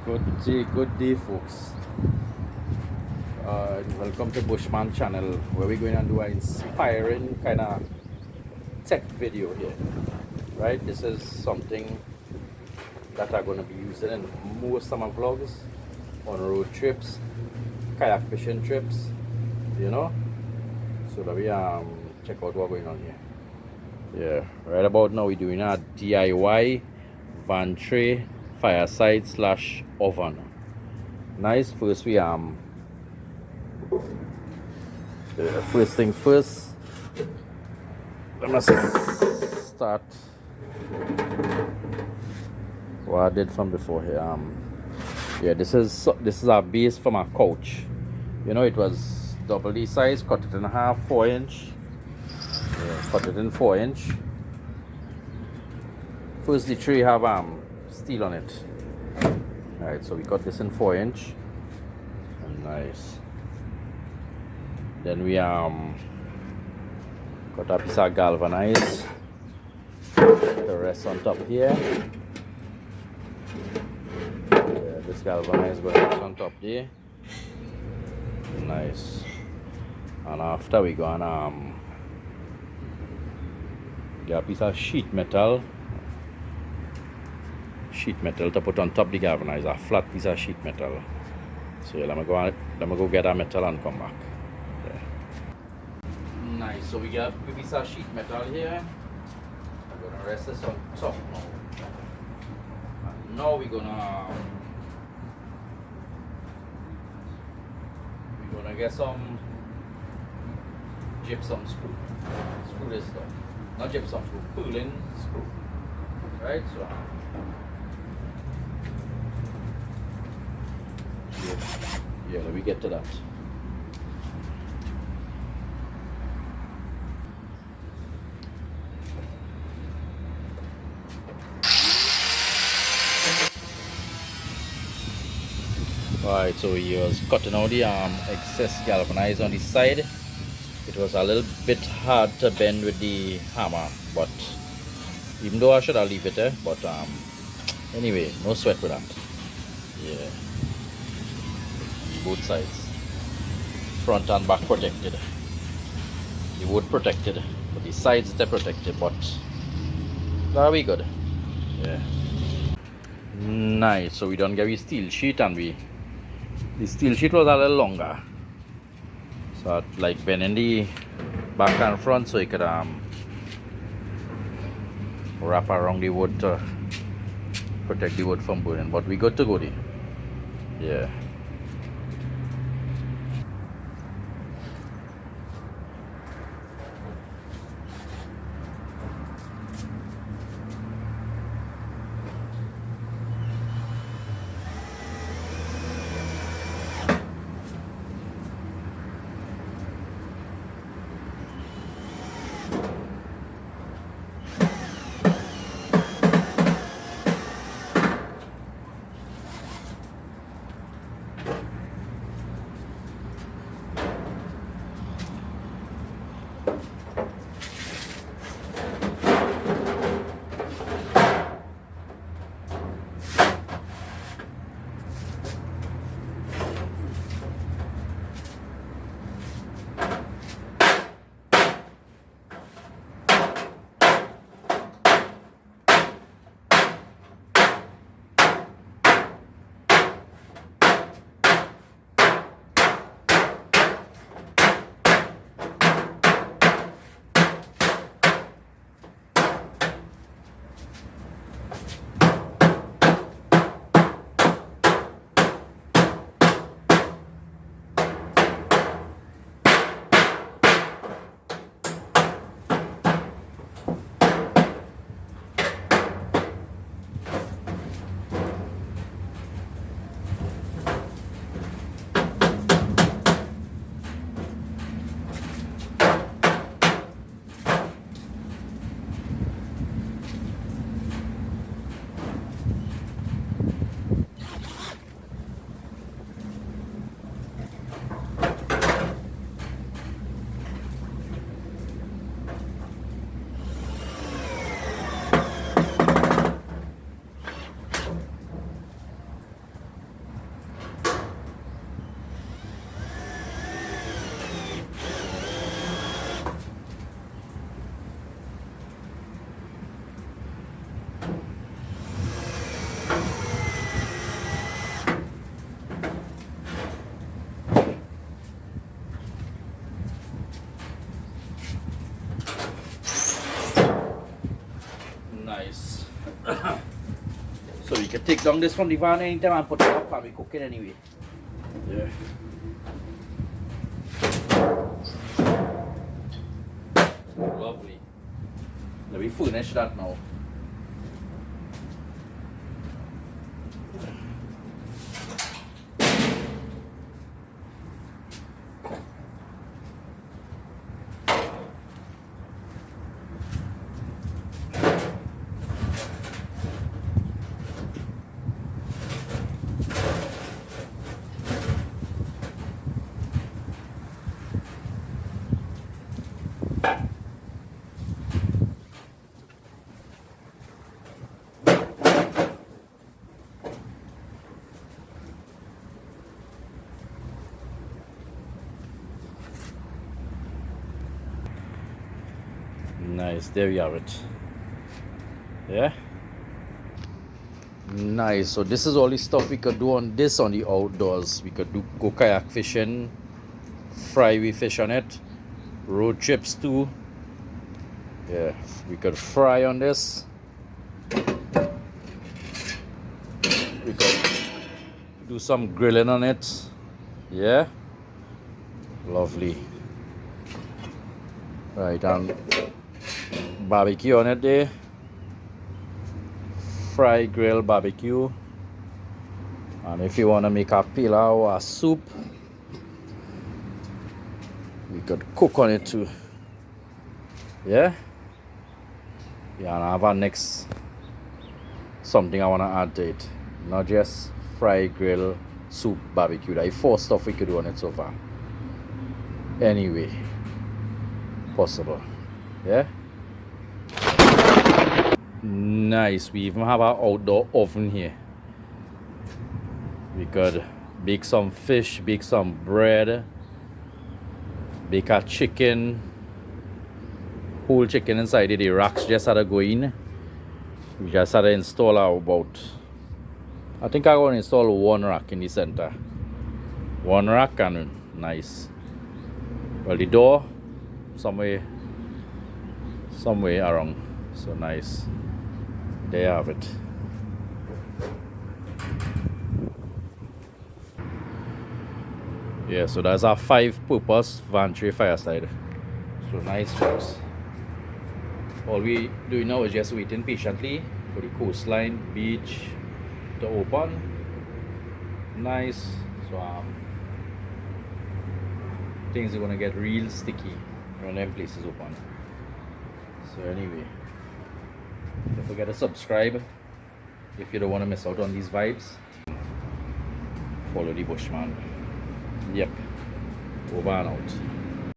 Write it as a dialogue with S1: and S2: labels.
S1: Good day, folks. Welcome to Bushman channel, where we're going to do an inspiring kind of tech video here. Right, this is something that I'm going to be using in most summer vlogs, on road trips, kayak fishing trips, you know. So that we check out what's going on here. Yeah, right about now we're doing a DIY vantray fireside slash oven. Nice. First we first thing first, let me start what I did from before here. Yeah, this is our base for my couch. You know, it was double D size, cut it in half, 4-inch. Yeah, cut it in 4-inch. First the tray have steel on it. Alright, so we cut this in 4-inch. Nice. Then we cut a piece of galvanized. The rest on top here. Yeah, this galvanized going on top there. Nice. And after we gonna get a piece of sheet metal to put on top the galvanized, a flat piece of sheet metal. So yeah, let me go get that metal and come back. Yeah. Nice. So we got a piece of sheet metal here. I'm gonna rest this on top now. And now we're gonna get some gypsum screw. Screw this stuff. Not gypsum screw, pulling screw. Right? So yeah, let me get to that. Alright, so he was cutting out the excess galvanized on the side. It was a little bit hard to bend with the hammer, but even though I should have leave it there, but anyway, no sweat with that. Yeah. Both sides, front and back protected. The wood protected, but the sides they're protected, but that'll be good. Yeah. Nice. So we don't get the steel sheet, and the steel sheet was a little longer, so I'd like bending the back and front so you could wrap around the wood to protect the wood from burning. But we good to go there. Yeah. can take down this from the van anytime and put it up and we cook it anyway. Yeah. Lovely. Let me furnish that now. Nice, there we have it. Yeah, nice. So this is all the stuff we could do on this on the outdoors. We could go kayak fishing, fry we fish on it, road trips too. Yeah, we could fry on this. We could do some grilling on it. Yeah, lovely. Right, and barbecue on it there. Fry, grill, barbecue. And if you want to make a pilau or a soup, we could cook on it too. Yeah, and I have our next something I want to add to it. Not just fry, grill, soup, barbecue. There are 4 stuff we could do on it so far. Anyway, possible. Yeah, nice. We even have our outdoor oven here. We could bake some fish, bake some bread, bake a chicken, whole chicken inside it. The racks just had to go in. We just had to install about, I think I'm going to install 1 rack in the center. 1 rack and nice. Well, the door somewhere around. So nice. There you have it. Yeah, so that's our 5-purpose vantray fireside. So nice, folks. All we do now is just waiting patiently for the coastline, beach to open. Nice. So things are gonna get real sticky when them places open. So anyway, don't forget to subscribe if you don't want to miss out on these vibes. Follow the Bushman. Yep. Over and out.